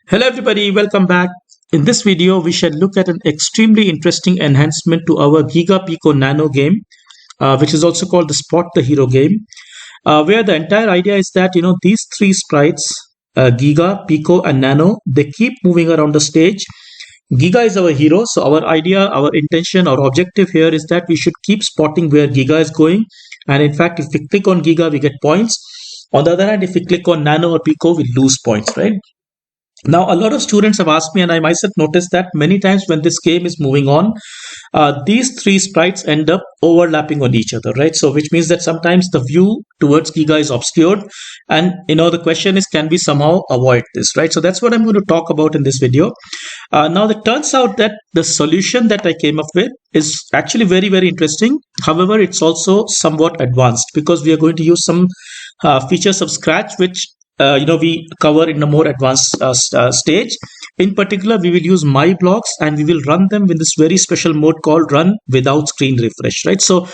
Hello everybody, welcome back. In this video, we shall look at an extremely interesting enhancement to our Giga Pico Nano game, which is also called the Spot the Hero game, where the entire idea is that, these three sprites, Giga, Pico and Nano, they keep moving around the stage. Giga is our hero, so our idea, our intention, our objective here is that we should keep spotting where Giga is going. And in fact, if we click on Giga, we get points. On the other hand, if we click on Nano or Pico, we lose points, right? Now, a lot of students have asked me, and I myself noticed that many times when this game is moving on, these three sprites end up overlapping on each other, right? So, which means that sometimes the view towards Giga is obscured, and the question is, can we somehow avoid this, right? So, that's what I'm going to talk about in this video. Now, it turns out that the solution that I came up with is actually very, very interesting. However, it's also somewhat advanced because we are going to use some features of Scratch, which we cover in a more advanced stage. In particular, we will use MyBlocks and we will run them with this very special mode called run without screen refresh, right? So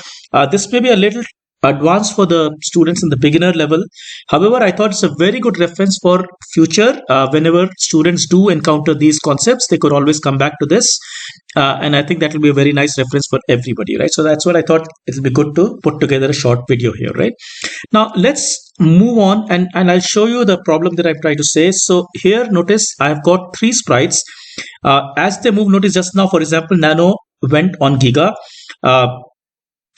this may be a little advanced for the students in the beginner level. However, I thought it's a very good reference for future. Whenever students do encounter these concepts, they could always come back to this. And I think that will be a very nice reference for everybody, right? So that's what I thought it will be good to put together a short video here, right? Now, let's move on and I'll show you the problem that I'm trying to say. So here, notice I've got three sprites. As they move, notice just now, for example, Nano went on Giga.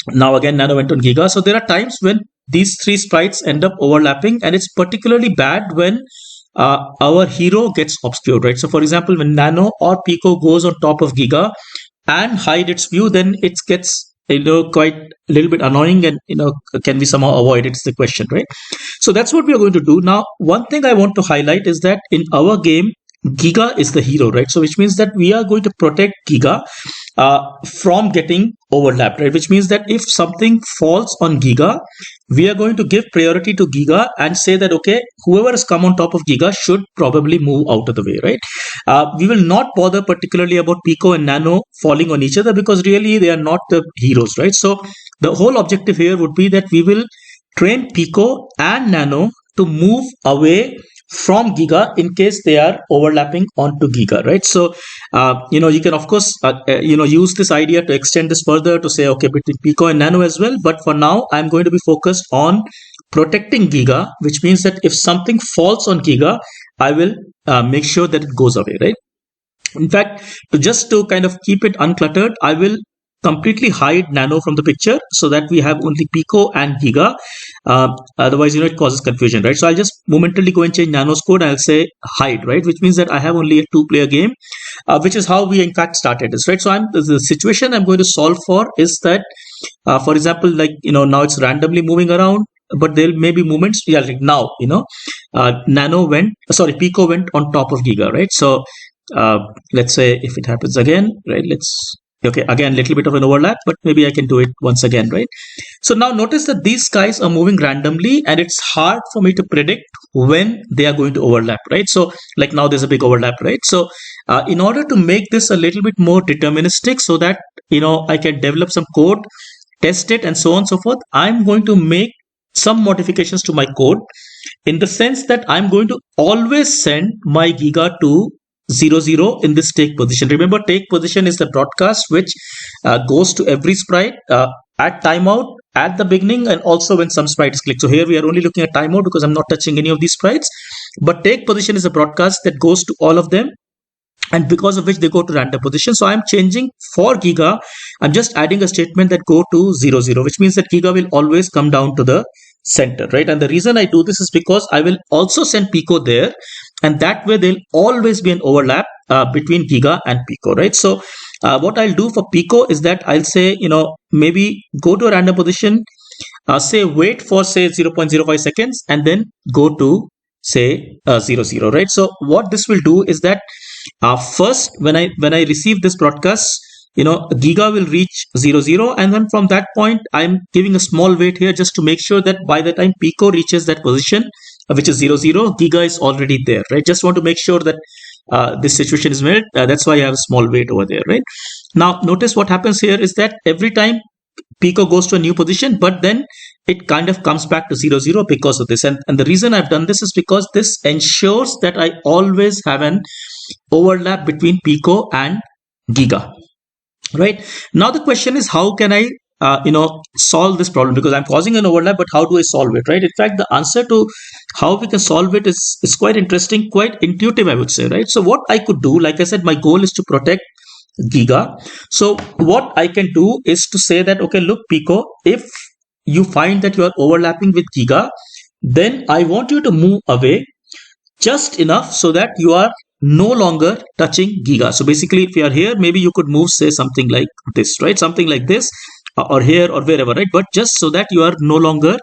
Now again, Nano went on Giga. So there are times when these three sprites end up overlapping, and it's particularly bad when our hero gets obscured, right? So for example, when Nano or Pico goes on top of Giga and hide its view, then it gets quite a little bit annoying, and can we somehow avoid it is the question, right? So that's what we are going to do. Now, one thing I want to highlight is that in our game, Giga is the hero, right? So which means that we are going to protect Giga from getting overlapped, right? Which means that if something falls on Giga, we are going to give priority to Giga and say that, okay, whoever has come on top of Giga should probably move out of the way, right? We will not bother particularly about Pico and Nano falling on each other because really they are not the heroes, right? So the whole objective here would be that we will train Pico and Nano to move away from Giga in case they are overlapping onto Giga, right? So, you can of course, use this idea to extend this further to say, okay, between Pico and Nano as well. But for now, I'm going to be focused on protecting Giga, which means that if something falls on Giga, I will make sure that it goes away, right? In fact, to kind of keep it uncluttered, I will completely hide Nano from the picture so that we have only Pico and Giga. Otherwise, it causes confusion, right? So I'll just momentarily go and change Nano's code. I'll say hide, right? Which means that I have only a two-player game, which is how we in fact started this, right? So the situation I'm going to solve for is that, for example, like, now it's randomly moving around, but there may be movements. Yeah, like now, Pico went on top of Giga, right? So let's say if it happens again, right? Okay, again, little bit of an overlap, but maybe I can do it once again, right? So now notice that these guys are moving randomly and it's hard for me to predict when they are going to overlap, right? So like now there's a big overlap, right? So in order to make this a little bit more deterministic so that, I can develop some code, test it and so on and so forth, I'm going to make some modifications to my code in the sense that I'm going to always send my Giga to 0 in this take position. Remember, take position is the broadcast which goes to every sprite at timeout, at the beginning, and also when some sprite is clicked. So here we are only looking at timeout because I'm not touching any of these sprites, but take position is a broadcast that goes to all of them, and because of which they go to random position. So I'm changing for Giga. I'm just adding a statement that go to 0, which means that Giga will always come down to the center, right? And the reason I do this is because I will also send Pico there, and that way there'll always be an overlap between Giga and Pico, right? So what I'll do for Pico is that I'll say, maybe go to a random position, say wait for say 0.05 seconds, and then go to say 0, right? So what this will do is that first, when I receive this broadcast, Giga will reach 0, and then from that point, I'm giving a small wait here just to make sure that by the time Pico reaches that position, which is 0, Giga is already there, right? Just want to make sure that this situation is met. That's why I have a small wait over there, right? Now, notice what happens here is that every time Pico goes to a new position, but then it kind of comes back to 0, 0 because of this. And the reason I've done this is because this ensures that I always have an overlap between Pico and Giga. Right now, the question is, how can I solve this problem? Because I'm causing an overlap, but how do I solve it? Right. In fact, the answer to how we can solve it is quite interesting, quite intuitive, I would say. Right. So what I could do, like I said, my goal is to protect Giga. So what I can do is to say that, okay, look, Pico, if you find that you are overlapping with Giga, then I want you to move away just enough so that you are no longer touching Giga. So basically, if you are here, maybe you could move, say, something like this, right? Something like this, or here or wherever, right? But just so that you are no longer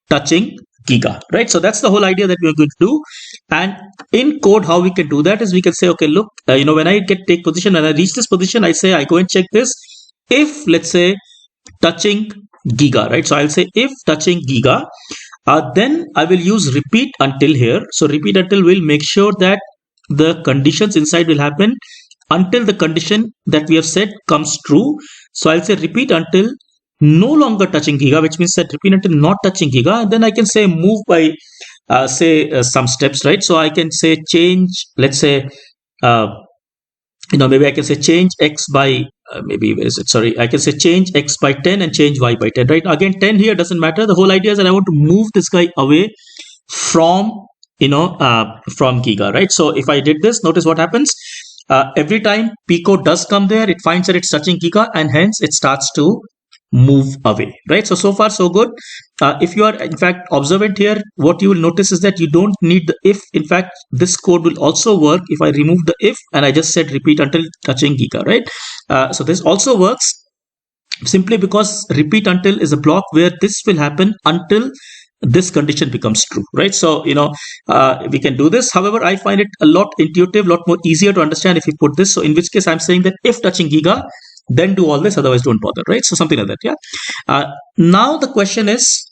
touching Giga, right? So that's the whole idea that we are going to do. And in code, how we can do that is we can say, okay, look, when I take position, when I reach this position, I say, I go and check this. If, let's say, touching Giga, right? So I'll say if touching Giga, then I will use repeat until here. So repeat until will make sure that the conditions inside will happen until the condition that we have said comes true. So I'll say repeat until no longer touching Giga, which means that repeat until not touching Giga. And then I can say move by some steps, right? So I can say change, let's say, maybe I can say change X by I can say change X by 10 and change Y by 10, right? Again, 10 here doesn't matter. The whole idea is that I want to move this guy away from, from Giga, right? So if I did this, notice what happens. Every time Pico does come there, it finds that it's touching Giga and hence it starts to move away, right? So far so good. If you are in fact observant here, what you will notice is that you don't need the if. In fact, this code will also work if I remove the if and I just said repeat until touching Giga, right? So this also works simply because repeat until is a block where this will happen until this condition becomes true, right? So we can do this. However, I find it a lot intuitive, a lot more easier to understand if we put this. So in which case I'm saying that if touching Giga, then do all this, otherwise don't bother, right? So something like that. Yeah. Now the question is,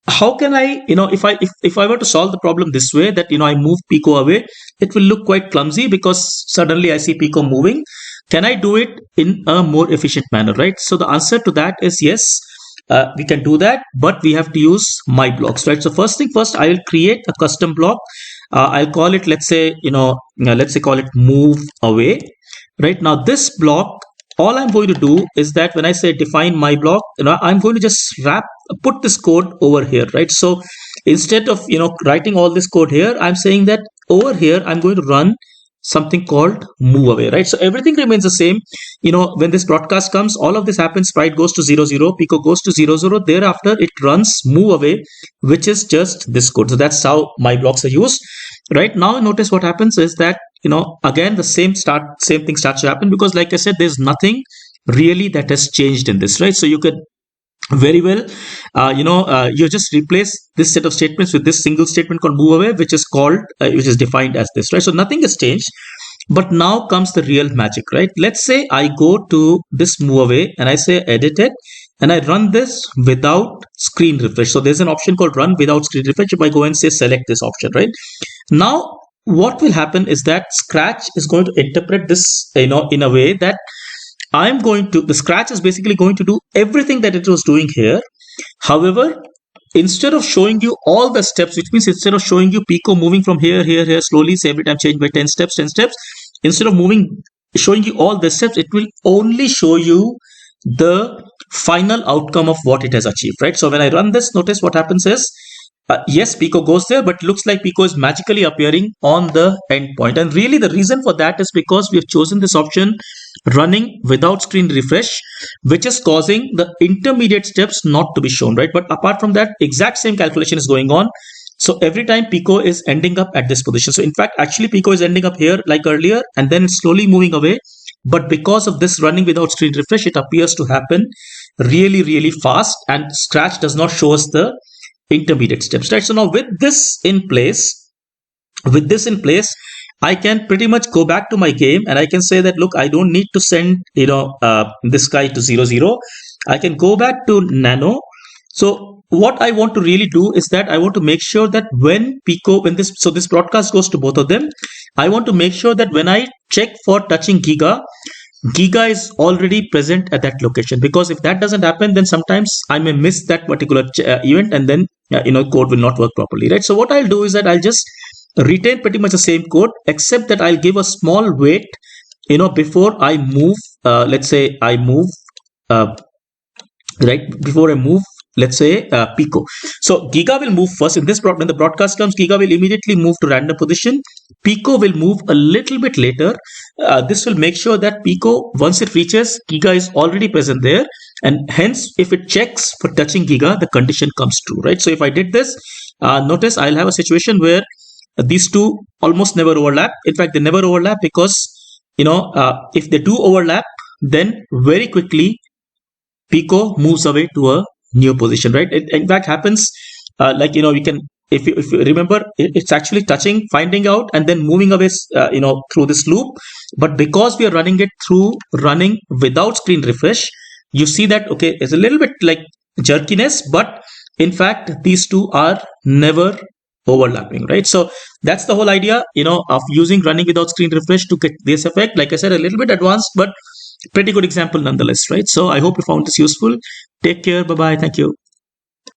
how can I, if I were to solve the problem this way, that I move Pico away, it will look quite clumsy because suddenly I see Pico moving. Can I do it in a more efficient manner, right? So the answer to that is yes. We can do that, but we have to use MyBlocks, right? So first thing first, I will create a custom block. I'll call it, let's say, call it move away, right? Now this block, all I'm going to do is that when I say define MyBlock, I'm going to just put this code over here, right? So instead of, writing all this code here, I'm saying that over here, I'm going to run something called move away, right? So everything remains the same. When this broadcast comes, all of this happens. Sprite goes to 0, 0, Pico goes to 0, 0. Thereafter, it runs move away, which is just this code. So that's how MyBlocks are used. Right now, notice what happens is that, again, the same thing starts to happen because, like I said, there's nothing really that has changed in this, right? So you could very well, you just replace this set of statements with this single statement called move away, which is defined as this, right? So nothing has changed. But now comes the real magic, right? Let's say I go to this move away and I say edit it and I run this without screen refresh. So there's an option called run without screen refresh. If I go and say select this option, right? Now, what will happen is that Scratch is going to interpret this, in a way that the Scratch is basically going to do everything that it was doing here. However, instead of showing you all the steps, which means instead of showing you Pico moving from here, slowly, say every time change by 10 steps, instead of showing you all the steps, it will only show you the final outcome of what it has achieved, right? So when I run this, notice what happens is, yes, Pico goes there, but it looks like Pico is magically appearing on the endpoint. And really the reason for that is because we have chosen this option running without screen refresh, which is causing the intermediate steps not to be shown, right? But apart from that, exact same calculation is going on. So every time Pico is ending up at this position. So in fact, actually Pico is ending up here like earlier, and then it's slowly moving away. But because of this running without screen refresh, it appears to happen really, really fast, and Scratch does not show us the intermediate steps, right? So now with this in place, I can pretty much go back to my game and I can say that, look, I don't need to send, this guy to 0, 0. I can go back to nano. So what I want to really do is that I want to make sure that when this broadcast goes to both of them, I want to make sure that when I check for touching Giga, Giga is already present at that location, because if that doesn't happen, then sometimes I may miss that particular event, and then code will not work properly, right? So what I'll do is that I'll just retain pretty much the same code, except that I'll give a small wait, before I move. Let's say I move right before I move, let's say PICO. So Giga will move first in this when the broadcast comes. Giga will immediately move to random position. PICO will move a little bit later. This will make sure that PICO, once it reaches, Giga is already present there, and hence if it checks for touching Giga, the condition comes true, right? So if I did this, notice I'll have a situation where these two almost never overlap. In fact, they never overlap, because if they do overlap, then very quickly PICO moves away to a new position, right? It in fact happens we can, if you remember, it's actually touching, finding out, and then moving away through this loop. But because we are running it through running without screen refresh, you see that okay, it's a little bit like jerkiness, but in fact these two are never overlapping, right? So that's the whole idea of using running without screen refresh to get this effect. Like I said, a little bit advanced, but pretty good example nonetheless, right? So I hope you found this useful. Take care. Bye bye. Thank you.